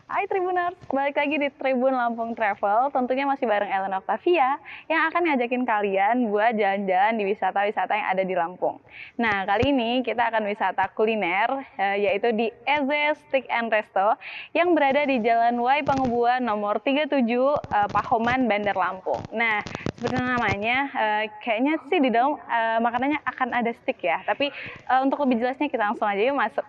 Hai Tribuners, balik lagi di Tribun Lampung Travel. Tentunya masih bareng Ellen Octavia yang akan ngajakin kalian buat jalan-jalan di wisata-wisata yang ada di Lampung. Nah, kali ini kita akan wisata kuliner, yaitu di Eze Steak and Resto yang berada di Jalan Wai Pangebuan nomor 37, Pahoman, Bandar Lampung. Nah, seperti namanya, kayaknya sih di dalam makanannya akan ada steak ya. Tapi untuk lebih jelasnya kita langsung aja yuk masuk.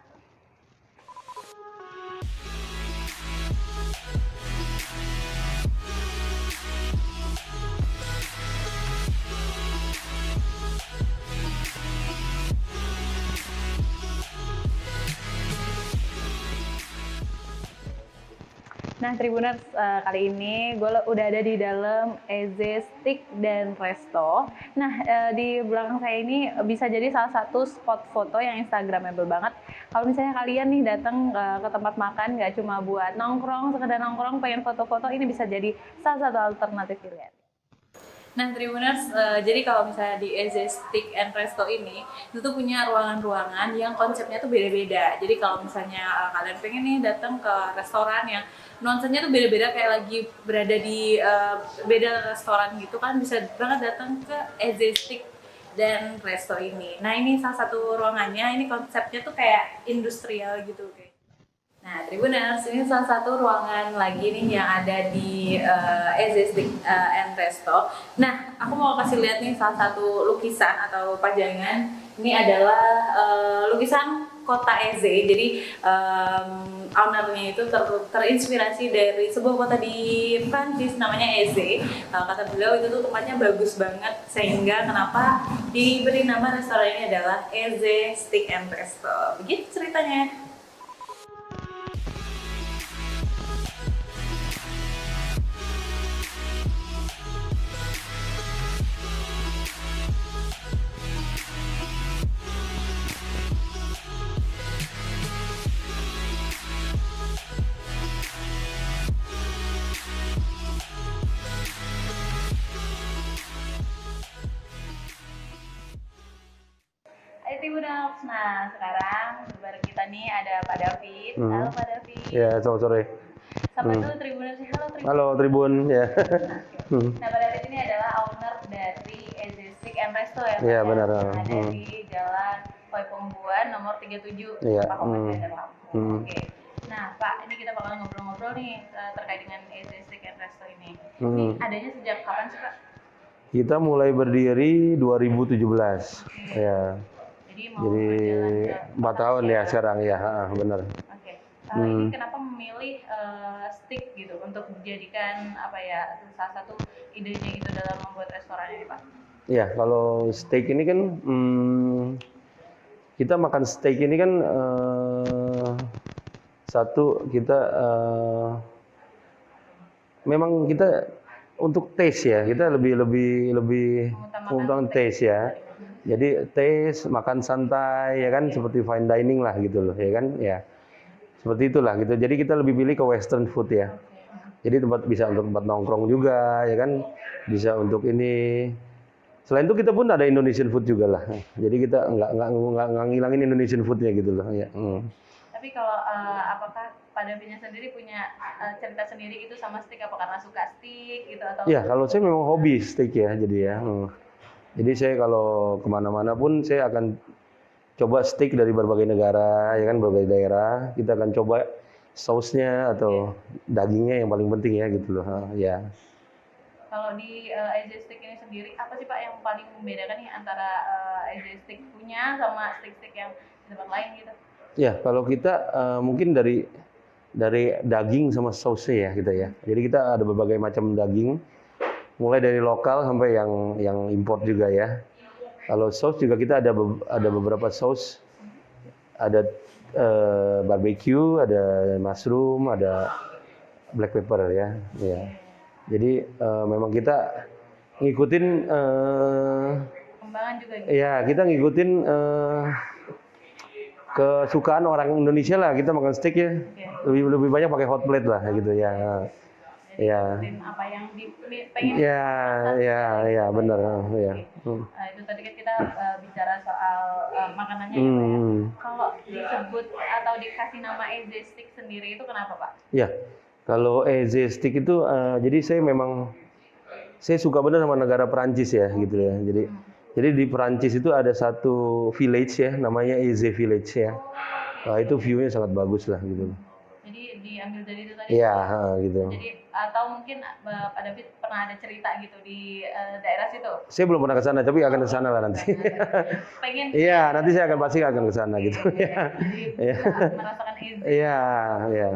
Nah, Tribuners, kali ini gue udah ada di dalam Eze Steak dan Resto. Nah, di belakang saya ini bisa jadi salah satu spot foto yang instagramable banget. Kalau misalnya kalian nih datang ke tempat makan, nggak cuma buat nongkrong, sekedar nongkrong, pengen foto-foto, ini bisa jadi salah satu alternatif pilihan. Nah, Tribuners, jadi kalau misalnya di Eze Steak and Resto ini, itu tuh punya ruangan-ruangan yang konsepnya tuh beda-beda. Jadi kalau misalnya kalian pengen nih datang ke restoran yang nuansanya tuh beda-beda, kayak lagi berada di beda restoran gitu kan, bisa banget datang ke Eze Steak dan Resto ini. Nah, ini salah satu ruangannya, ini konsepnya tuh kayak industrial gitu kayak. Nah, Tribuners, ini salah satu ruangan lagi nih yang ada di Eze Steak and Resto. Nah, aku mau kasih lihat nih salah satu lukisan atau pajangan. Ini adalah lukisan kota Eze. Jadi ownernya itu terinspirasi dari sebuah kota di Prancis namanya Eze. Kata beliau itu tuh tempatnya bagus banget, sehingga kenapa diberi nama restoran ini adalah Eze Steak and Resto. Begitu ceritanya. Hai Tribuners, nah sekarang bareng kita nih ada Pak David. Halo Pak David. Ya, selamat sore. Sampai dulu Tribuners. Halo Tribun. Halo Tribun, ya. Nah, Pak David ini adalah owner dari Eze Steak and Resto ya Pak? Iya, benar. Ada di Jalan Wai Pangebuan nomor 37, Iya. Pahoman, Bandar Lampung. Oke. Nah Pak, ini kita bakal ngobrol-ngobrol nih terkait dengan Eze Steak and Resto ini. Ini adanya sejak kapan sih Pak? Kita mulai berdiri 2017. Ya. Jadi 4 tahun ya sekarang ya, benar. Oke. Ini kenapa memilih steak gitu untuk dijadikan apa ya, salah satu idenya gitu dalam membuat restoran ini Pak? Ya, kalau steak ini kan kita makan steak ini kan satu kita memang kita untuk taste ya, kita lebih mengutamakan taste ya. Jadi taste, makan santai ya kan, seperti fine dining lah gitu loh ya kan ya. Seperti itulah gitu. Jadi kita lebih pilih ke western food ya. Jadi bisa untuk tempat nongkrong juga ya kan, bisa untuk ini. Selain itu kita pun ada Indonesian food juga lah. Jadi kita nggak ngilangin Indonesian foodnya gitu loh ya. Tapi kalau apakah Pak Davidnya sendiri punya cerita sendiri gitu sama steak, apa karena suka steak gitu atau? Ya, kalau saya memang hobi steak ya, jadi ya. Jadi saya kalau kemana-mana pun saya akan coba steak dari berbagai negara, ya kan, berbagai daerah. Kita akan coba sausnya atau dagingnya yang paling penting ya gitu loh. Ya. Kalau di Eze Steak ini sendiri, apa sih Pak yang paling membedakan nih antara Eze Steak punya sama steak-steak yang di tempat lain gitu? Ya, kalau kita mungkin dari daging sama sausnya ya kita ya. Jadi kita ada berbagai macam daging, mulai dari lokal sampai yang import juga ya. Kalau saus juga kita ada beberapa saus, ada barbecue, ada mushroom, ada black pepper ya. Ya. Jadi memang kita ngikutin Kembangan juga gitu. ya, kita ngikutin kesukaan orang Indonesia lah. Kita makan steak ya, lebih banyak pakai hot plate lah gitu ya. Ya. ikutin apa yang pengen Ya, masak. ya, ya, benar. Ya. Itu tadi kan kita bicara soal makanannya ya Pak ya. Hmm. Kalau disebut atau dikasih nama EZ Stick sendiri itu kenapa Pak? Ya, kalau EZ Stick itu, jadi saya suka benar sama negara Perancis ya, gitu ya. Jadi di Perancis itu ada satu village ya, namanya EZ Village ya. Nah, itu view-nya sangat bagus lah, gitu. Jadi diambil dari itu tadi. Iya, gitu. Jadi atau mungkin Pak David pernah ada cerita gitu di daerah situ. Saya belum pernah ke sana, tapi akan ke sana lah nanti. Pengen. Iya, nanti saya akan pasti akan ke sana gitu. Jadi bisa merasakan EZ. Iya, iya.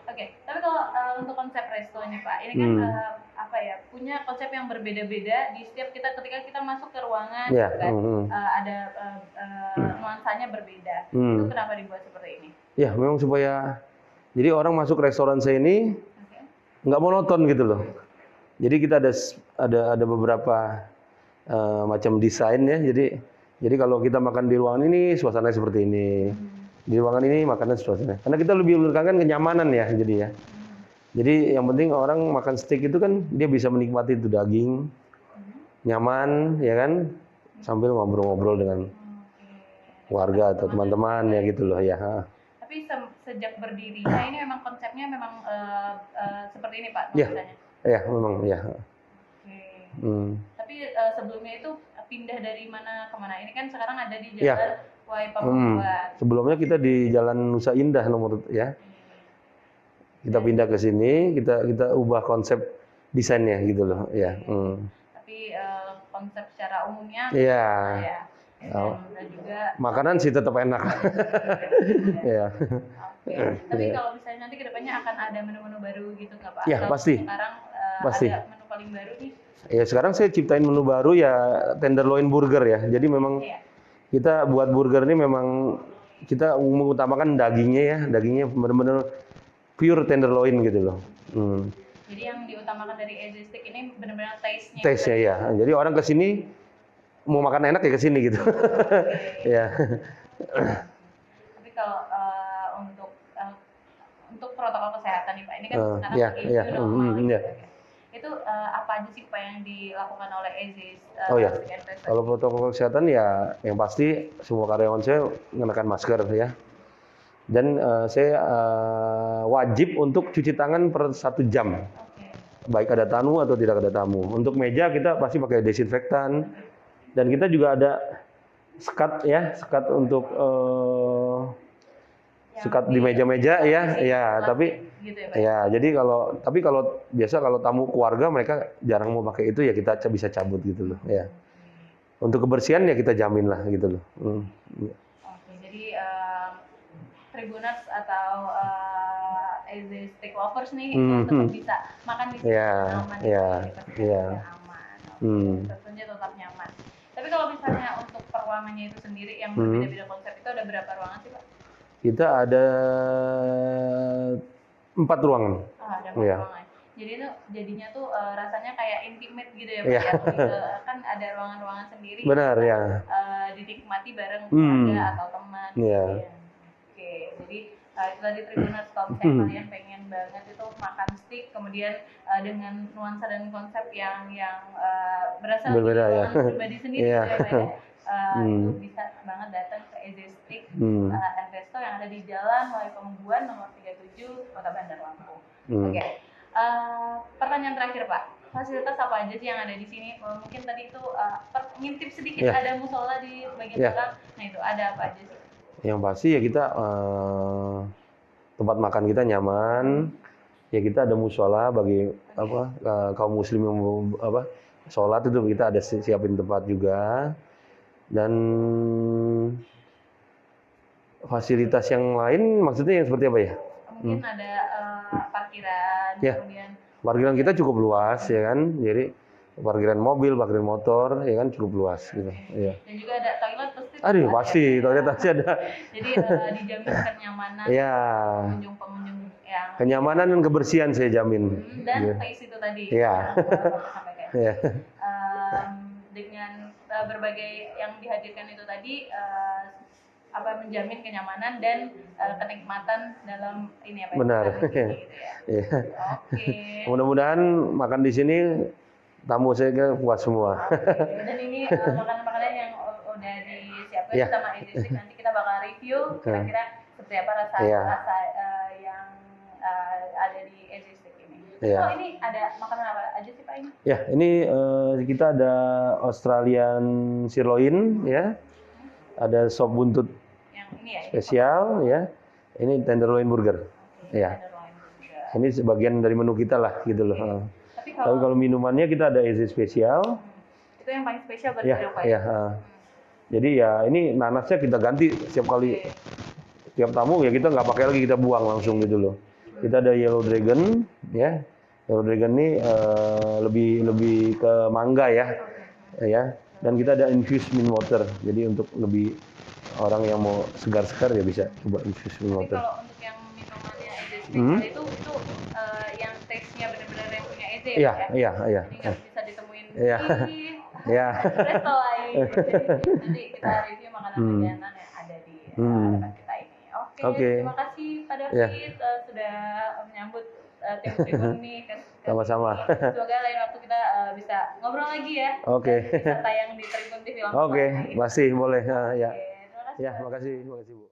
Oke, tapi kalau untuk konsep resto ini Pak, ini kan apa ya, punya konsep yang berbeda-beda di setiap kita ketika kita masuk ke ruangan, Ya, kan ada nuansanya berbeda. Itu kenapa dibuat seperti ini? Ya, memang supaya jadi orang masuk restoran saya ini nggak monoton gitu loh. Jadi kita ada beberapa macam desain ya. Jadi kalau kita makan di ruangan ini suasananya seperti ini. Di ruangan ini makanan suasana. Karena kita lebih menekankan kenyamanan ya, jadi ya. Jadi yang penting orang makan steak itu kan dia bisa menikmati itu daging, nyaman, ya kan, sambil ngobrol-ngobrol dengan keluarga atau teman-teman ya gitu loh ya. Tapi sejak berdirinya ini memang konsepnya memang seperti ini Pak, Ya, nuansanya. ya memang ya. Tapi sebelumnya itu pindah dari mana ke mana? Ini kan sekarang ada di Ya. Jalan Wai Pamukuan. Sebelumnya kita di Jalan Nusa Indah nomor ya. Kita pindah ke sini, kita ubah konsep desainnya gitu loh, ya. Tapi konsep secara umumnya Iya. ya. Dan juga Makanan sih tetap enak. Ya. Tapi kalau misalnya nanti kedepannya akan ada menu-menu baru gitu nggak Pak? Ya, Atau pasti. Sekarang Pasti. ada menu paling baru nih. Ya sekarang saya ciptain menu baru ya, tenderloin burger ya. Jadi memang kita buat burger ini memang kita mengutamakan dagingnya ya, dagingnya benar-benar pure tenderloin gitu loh. Jadi yang diutamakan dari EZ Stick ini benar-benar taste-nya. Taste-nya ya. Jadi orang ke sini mau makan enak ya ke sini gitu. Ya. Tapi kalau untuk protokol kesehatan nih Pak, ini kan sekarang lagi itu apa aja sih Pak yang dilakukan oleh EZ Oh ya, kalau protokol kesehatan ya yang pasti semua karyawan saya mengenakan masker ya. Dan saya wajib untuk cuci tangan per 1 jam. Baik ada tamu atau tidak ada tamu. Untuk meja kita pasti pakai desinfektan. Dan kita juga ada sekat ya, sekat untuk sekat di meja-meja ya, tapi gitu ya, jadi kalau biasa kalau tamu keluarga mereka jarang mau pakai itu ya kita bisa cabut gitu loh ya. Untuk kebersihan ya kita jamin lah gitu loh. Oke, jadi Tribuners atau EZ Stick lovers nih tetap bisa makan di sini aman, aman. Tentunya tetap nyaman. Tapi kalau misalnya untuk peruangannya itu sendiri yang berbeda-beda konsep itu ada berapa ruangan sih Pak? Kita ada 4 ruangan. Ada 4 ruangan. Jadi itu jadinya tuh rasanya kayak intimate gitu ya Pak. Kan ada ruangan-ruangan sendiri. Benar ya. Dinikmati bareng keluarga atau teman. Oke, jadi itu tadi Tribuners kalau misalnya kalian pengen banget itu makan steak kemudian dengan nuansa dan konsep yang berasal dari pribadi sendiri ya Pak ya. Itu bisa banget datang ke EZ Stick and Resto yang ada di Jalan Wai Pamukuan nomor 37 Kota Bandar Lampung. Oke. Pertanyaan terakhir Pak, fasilitas apa aja sih yang ada di sini? Mungkin tadi itu ngintip sedikit ada musola di bagian belakang. Nah itu ada apa aja sih? Yang pasti ya kita tempat makan kita nyaman. Ya kita ada musola bagi kaum muslim yang mau sholat itu kita ada siapin tempat juga. Dan fasilitas yang lain maksudnya yang seperti apa ya? Mungkin ada parkiran, kemudian parkiran kita cukup luas ya kan, jadi parkiran mobil, parkiran motor ya kan cukup luas gitu. Ya. Dan juga ada toilet pasti. Pasti toilet pasti ada. Jadi dijamin kenyamanan pengunjung-pengunjung yang kenyamanan dan kebersihan saya jamin. Dan taste itu tadi. Iya. Dengan berbagai yang dihadirkan itu tadi menjamin kenyamanan dan kenikmatan dalam ini apa ya, Benar. makan di sini gitu ya. Iya. Oke. Mudah-mudahan makan di sini tamu saya kira puas semua. Dan ini makanan-makanan yang udah disiapkan Iya. sama Ejestik, nanti kita bakal review kira-kira seperti apa rasa Iya. yang ada di Ejestik ini. Iya. Oh, ini ada makanan apa aja sih Pak ini? Ya, ini kita ada Australian sirloin ya. Ada sop buntut Yang ini ya. spesial ya. Ini tenderloin burger. Ya. Tenderloin juga. Ini sebagian dari menu kita lah gitu loh. Tapi Tapi kalau minumannya kita ada EZ spesial. itu yang paling spesial berarti Ya, dong Pak? ya. Jadi ya ini nanasnya kita ganti setiap kali. Tiap tamu ya kita nggak pakai lagi, kita buang langsung gitu loh. Kita ada Yellow Dragon ya. Yellow Dragon ini lebih ke mangga ya. Ya. Dan kita ada infused mint water. Jadi untuk lebih orang yang mau segar-segar ya bisa coba infused mint Tapi water. kalau untuk yang minumannya EZ spesial itu yang taste-nya benar-benar yang punya EZ ya? Iya, Pak, ya? iya, iya. Jadi nggak bisa ditemuin Iya. di Ya. resto lain. Nanti kita review makanan-makanan yang ada di tempat kita ini. Oke, terima kasih Pak David sudah menyambut tim Tribun nih. Sama-sama. Semoga lain waktu kita bisa ngobrol lagi ya. Oke. Bisa tayang di Tribun TV langsung. Oke, masih boleh. Ya. Oke, terima kasih. Ya, makasih Bu.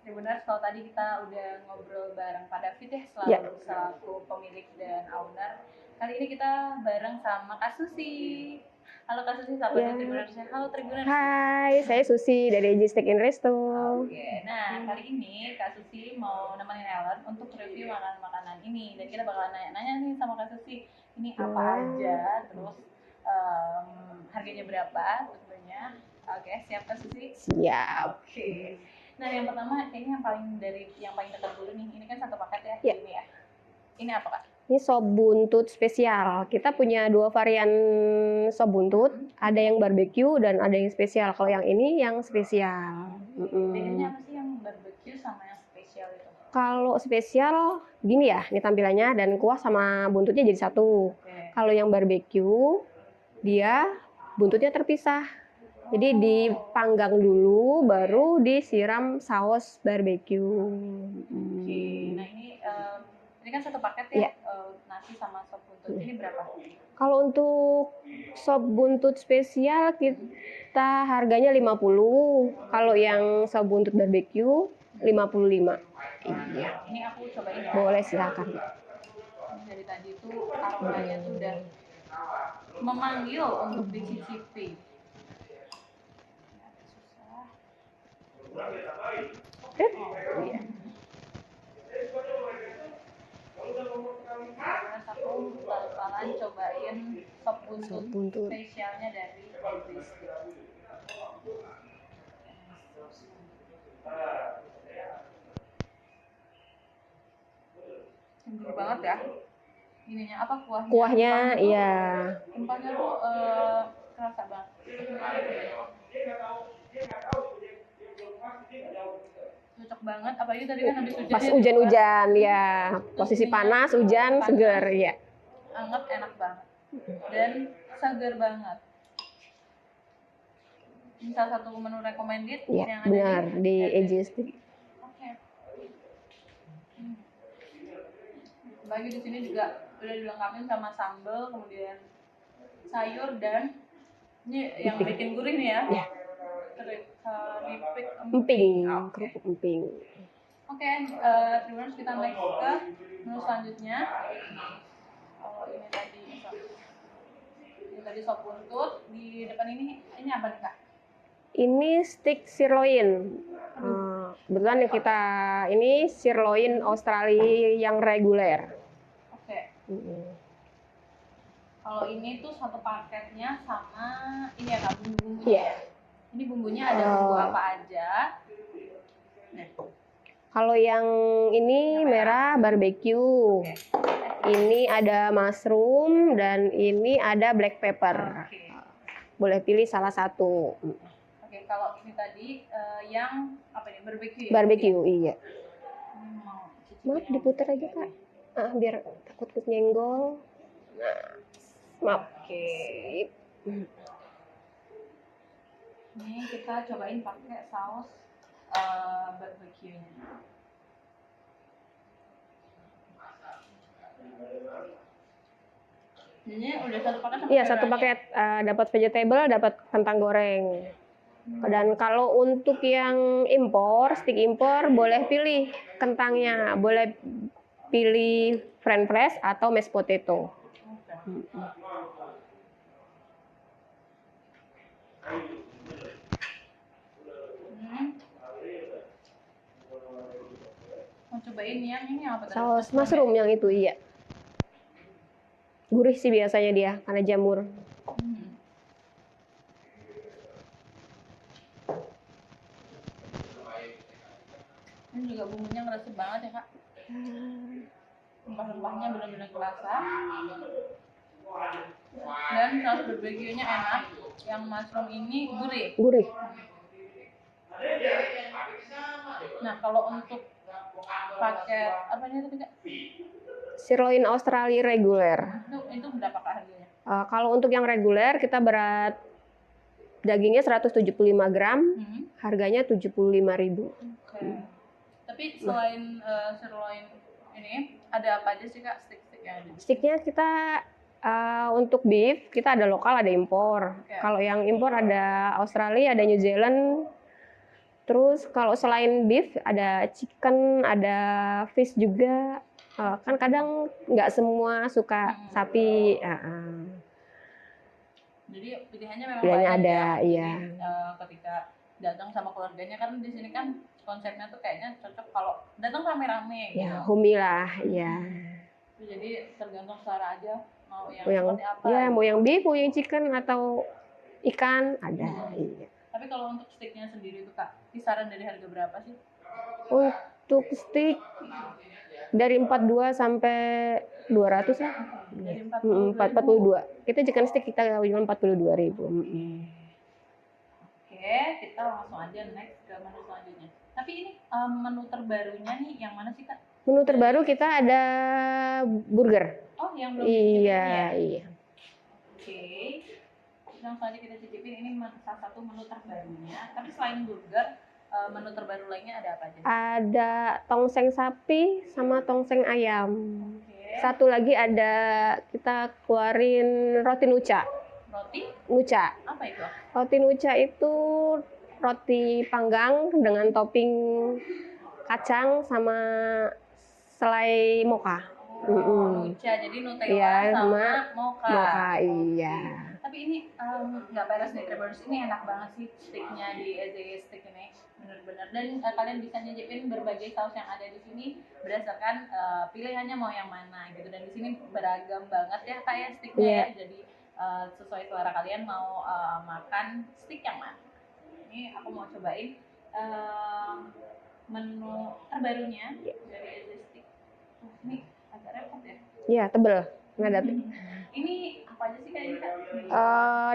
Benar, kalau tadi kita udah ngobrol bareng Pak David ya, selaku pemilik dan owner. Kali ini kita bareng sama Kak Susi. Halo Kak Susi, sahabat Tribuners. Halo Tribuners. Hai, saya Susi dari Ejestik and Resto. Oke, nah kali ini Kak Susi mau nemenin Ellen untuk review makanan-makanan ini. Dan kita bakalan nanya-nanya nih sama Kak Susi, ini apa aja, terus harganya berapa tentunya. Oke, siap Kak Susi? Siap. Oke. Nah, yang pertama kayaknya yang paling dekat dulu nih. Ini kan satu paket ya. Ya. Ini ya. Ini apa Kak? Ini sop buntut spesial. Kita punya 2 varian sop buntut. Ada yang barbecue dan ada yang spesial. Kalau yang ini yang spesial. Bedanya apa sih yang barbecue sama yang spesial itu? Kalau spesial gini ya, ini tampilannya dan kuah sama buntutnya jadi satu. Kalau yang barbecue dia buntutnya terpisah. Jadi dipanggang dulu, baru disiram saus barbecue. Oke, nah ini kan satu paket ya, nasi sama sop buntut. Ini berapa? Kalau untuk sop buntut spesial kita harganya 50. Kalau yang sop buntut barbecue 55. Iya. Ini aku cobain ya. Boleh silakan. Dari tadi tuh aromanya tuh udah memanggil untuk dicicipi. Iya. Terus aku bakalan cobain sop buntut spesialnya dari Ejestik. Gurih banget ya. Ininya apa kuahnya? Kuahnya iya. Empahnya tuh kerasa banget. Cocok banget, apalagi tadi kan habis hujan. Pas hujan-hujan ya, posisi panas, hujan, seger ya. Anget, enak banget. Dan seger banget. Ini salah satu menu recommended Iya, yang ada benar di Ejestik. Oke. Bagi di sini juga udah dilengkapi sama sambal, kemudian sayur dan ini yang bikin gurih nih ya. Iya. Keripik Emping, Oke. kerupuk emping. Oke, terus kita next ke menu selanjutnya. Oh, ini tadi sop buntut. Di depan ini apa nih Kak? Ini steak sirloin. Kebetulan yang kita ini sirloin Australia yang reguler. Oke. Kalau ini tuh satu paketnya sama ini ya Kak, bumbu-bumbunya. Iya. Ini bumbunya ada bumbu apa aja? Nah. Kalau yang ini merah barbecue. Ini ada mushroom dan ini ada black pepper. Oke. Boleh pilih salah satu. Oke, kalau ini tadi yang apa nih? Barbecue ya? Barbecue, iya. Mau cicipin Maaf, yang diputar aja, Kak. Biar takut nyenggol. Maaf. Oke. Sip. Ini kita cobain pakai saus barbecue-nya. Ini udah satu paket sama Iya, satu sayurannya? paket dapat vegetable, dapat kentang goreng. Dan kalau untuk yang impor, stick impor, boleh pilih kentangnya, boleh pilih french fries atau mashed potato. Oke. Mau cobain yang ini apa tadi? Saus mushroom yang itu, iya. Gurih sih biasanya dia, karena jamur. Hmm. Ini juga bumbunya ngerasa banget ya kak. Rempah-rempahnya benar-benar kerasa. Dan saus barbecue-nya enak. Yang mushroom ini gurih. Gurih. Nah kalau untuk paket apa nih tadi kak? Sirloin Australia reguler. Itu berapa kak harganya? Kalau untuk yang reguler kita berat dagingnya 175 gram, harganya 75.000. Oke. Tapi selain sirloin ini ada apa aja sih kak stick-stick yang ada? Sticknya kita untuk beef kita ada lokal, ada impor. Ya. Kalau yang impor ada Australia, ada New Zealand. Terus kalau selain beef ada chicken, ada fish juga. Kan kadang nggak semua suka sapi. Jadi pilihannya memang Pilihannya banyak ada, ya. iya. Jadi, ketika datang sama keluarganya kan di sini kan konsepnya tuh kayaknya cocok kalau datang rame-rame gitu. Ya, homey lah, ya. Jadi tergantung selera aja mau yang Mau yang seperti apa. ya, mau yang beef, mau yang chicken atau ikan ada. Iya. Tapi kalau untuk sticknya sendiri tuh kak, kisaran dari harga berapa sih? Untuk stick dari 42 sampai 200 lah. Dari 42. Kita chicken stick kita jual 42.000. Oke, kita langsung aja next ke menu selanjutnya. Tapi ini menu terbarunya nih yang mana sih kak? Menu terbaru kita ada burger. Oh, yang belum Iya, dicicipin ya? iya. Oke, langsung aja kita cicipin. Ini salah satu menu terbarunya. Tapi selain burger, menu terbaru lainnya ada apa aja? Ada tongseng sapi sama tongseng ayam. Oke. Satu lagi ada kita keluarin roti nuca. Roti? Nuca. Apa itu? Roti nuca itu roti panggang dengan topping kacang sama selai mocha. Nuca, jadi Nutella Iya, sama mocha. Mocha, iya. Tapi ini nggak beres nih, Tribuners. Ini enak banget sih sticknya di Eze Stick ini, bener-bener. Dan kalian bisa nyicipin berbagai saus yang ada di sini berdasarkan pilihannya mau yang mana gitu. Dan di sini beragam banget ya kayak sticknya ya. Jadi sesuai selera kalian mau makan stick yang mana. Ini aku mau cobain menu terbarunya dari Eze Stick. Ini agak repot ya. Iya, tebel. Nada. Ini apa aja sih kayaknya kak?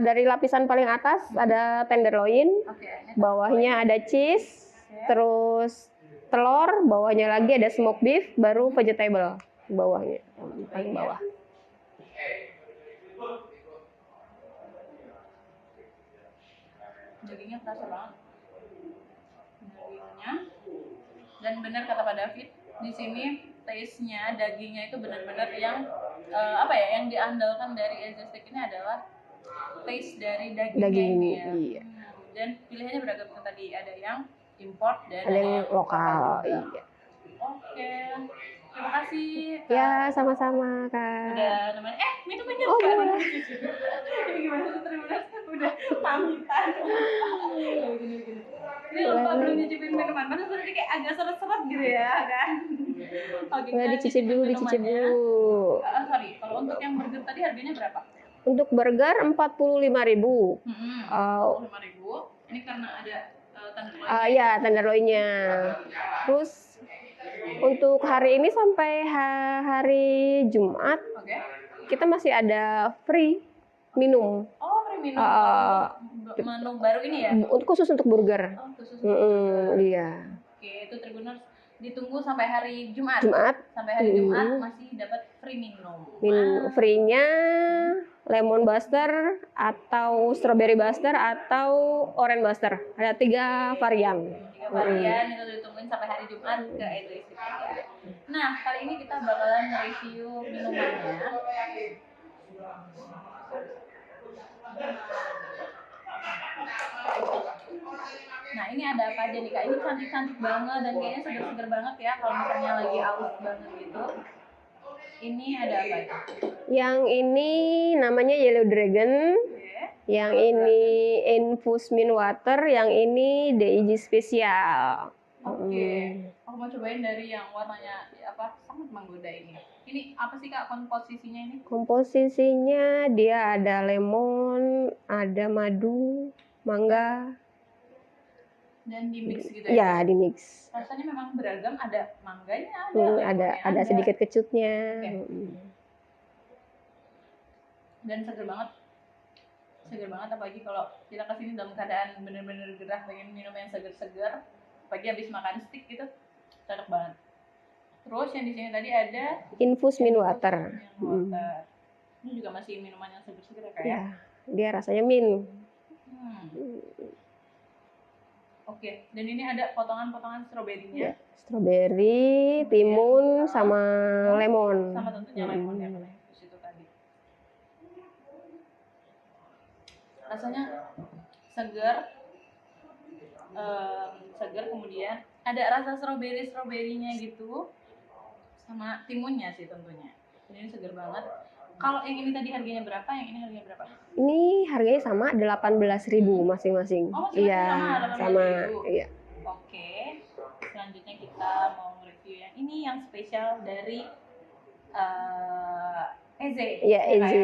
Dari lapisan paling atas ada tenderloin, Oke, ini bawahnya ada cheese, terus telur, bawahnya lagi ada smoked beef, baru vegetable bawahnya, paling bawah. dagingnya kerasa banget. Dagingnya. Dan benar kata Pak David, di sini taste-nya dagingnya itu benar-benar yang apa ya, yang diandalkan dari Eze Stick ini adalah taste dari dagingnya ini ya. Iya. Dan pilihannya beragam kan tadi, ada yang import dan Ada yang lokal. juga. Iya. Oke. Terima kasih. Kak. Ya, sama-sama, Kak. Udah namanya minum-minum Oh, kan. boleh. Ini gimana tuh Tribuners? Udah pamitan. Gini. Ini lupa belum nyicipin minuman, padahal tadi kayak agak seret-seret gitu ya kan. Oke, Boleh kita dicicip dulu, dicicip minumannya. dulu. Sorry, kalau untuk yang burger tadi harganya berapa? Untuk burger 45.000. 45.000. Ini karena ada tenderloin. Iya, tenderloinnya. Terus Untuk hari ini sampai hari Jumat Oke. kita masih ada free minum. Oh, free minum. Eh, Menu baru ini ya? Khusus untuk burger. Oh, khusus. Iya. Oke, itu Tribuners ditunggu sampai hari Jumat. Sampai hari Jumat masih dapat free minum. Free-nya lemon buster atau strawberry buster atau orange buster. Ada 3 varian. 3 varian itu ditungguin sampai hari Jumat ke Edris. Nah, kali ini kita bakalan review minumannya. Nah, ini ada apa aja nih Kak? Ini cantik-cantik banget dan kayaknya seger-seger banget ya kalau misalnya lagi aus banget gitu. Ini ada apa aja? Yang ini namanya Yellow Dragon. Yang ini Infused Mint Water, yang ini DIG spesial. Oke. Aku mau cobain dari yang warnanya apa? Sangat menggoda ini. Ini apa sih Kak komposisinya ini? Komposisinya dia ada lemon, ada madu, mangga. Dan di mix gitu ya? Ya, di mix. Rasanya memang beragam, ada mangganya, ada sedikit kecutnya. Dan seger banget apalagi kalau kita kesini dalam keadaan bener-bener gerah pengen minum yang seger-seger, apalagi habis makan steak gitu, cocok banget. Terus yang di sini tadi ada Infused Mint Water. Ini juga masih minuman yang seger-seger ya Kak ya? Dia rasanya mint. Oke, dan ini ada potongan-potongan stroberinya. Ya, stroberi, timun, sama lemon. Sama tentunya lemon ya, di situ tadi. Rasanya seger, kemudian ada rasa stroberinya gitu, sama timunnya sih tentunya. Ini seger banget. Kalau yang ini tadi harganya berapa? Yang ini harganya berapa? Ini harganya sama 18.000 masing-masing. Oh, iya, sama. Iya. Oke. Selanjutnya kita mau review yang ini, yang spesial dari Eze. Iya, Eze.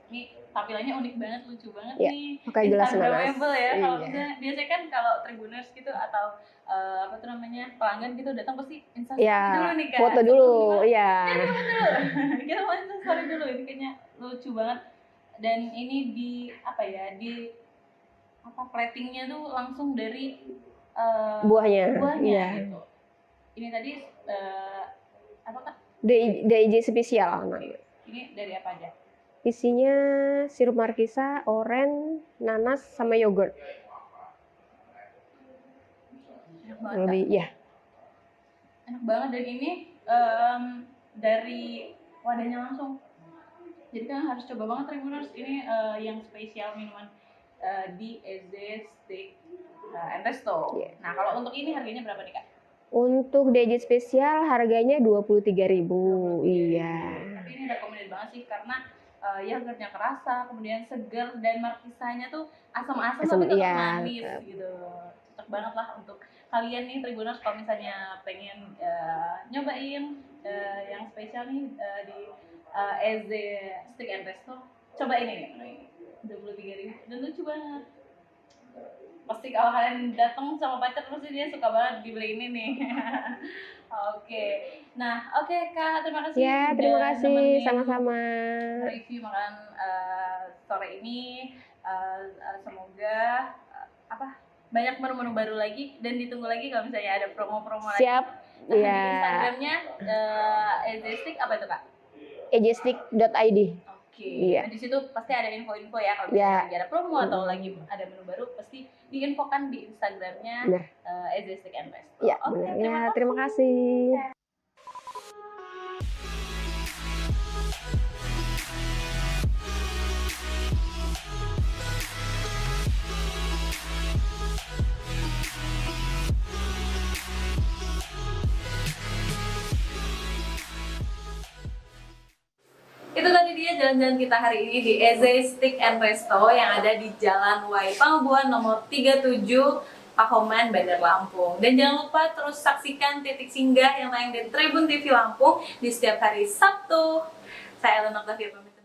Ini tampilannya unik banget, lucu banget ya, nih. pakai gelas nanas. Ya. Kalau biasanya kan kalau Tribuners gitu atau apa tuh namanya pelanggan gitu datang pasti instastory dulu nih Kak. Foto dulu, iya. Kita mau instastory dulu, ini kayaknya lucu banget. Dan ini di apa ya, di apa platingnya tuh langsung dari buahnya iya. Gitu. Ini tadi apa Kak? DIG spesial. Ini dari apa aja? Isinya sirup markisa, oren, nanas, sama yogurt. Enak banget, lebih ya. Enak banget, dan ini dari wadahnya langsung. Jadi kan harus coba banget Tribuners ini yang spesial minuman di Eze Steak and Resto. Yeah. Nah, kalau untuk ini harganya berapa nih Kak? Untuk DIG spesial harganya 23.000. Iya. Tapi ini recommended banget sih karena yogurtnya kerasa, kemudian seger, dan markisanya tuh asam-asam tapi tetap manis gitu. Cocok banget lah untuk kalian nih Tribuners kalau misalnya pengen nyobain yang spesial nih di Eze Steak and Resto. Coba ini 23.000 dan lucu banget. Pasti kalau kalian datang sama pacar pasti dia suka banget dibeli ini nih. Oke. Nah, oke Kak, terima kasih. Ya, terima kasih sama-sama. Review makan sore ini. Semoga banyak menu-menu baru lagi dan ditunggu lagi kalau misalnya ada promo-promo lagi. Siap. Nah, ya. di Instagramnya Ejestick apa itu Kak? Ejestick.id. Oke. Iya. Nah, di situ pasti ada info-info ya kalau misalnya lagi ada promo atau lagi ada menu baru, pasti diinfokan di Instagramnya Ejestick and Resto. Ya, Oke, terima kasih. Itu tadi dia jalan-jalan kita hari ini di Eze Steak and Resto yang ada di Jalan Wai Pangbuan nomor 37 Pahoman, Bandar Lampung. Dan jangan lupa terus saksikan Titik Singgah yang tayang di Tribun TV Lampung di setiap hari Sabtu. Saya Elena Octavia pamit.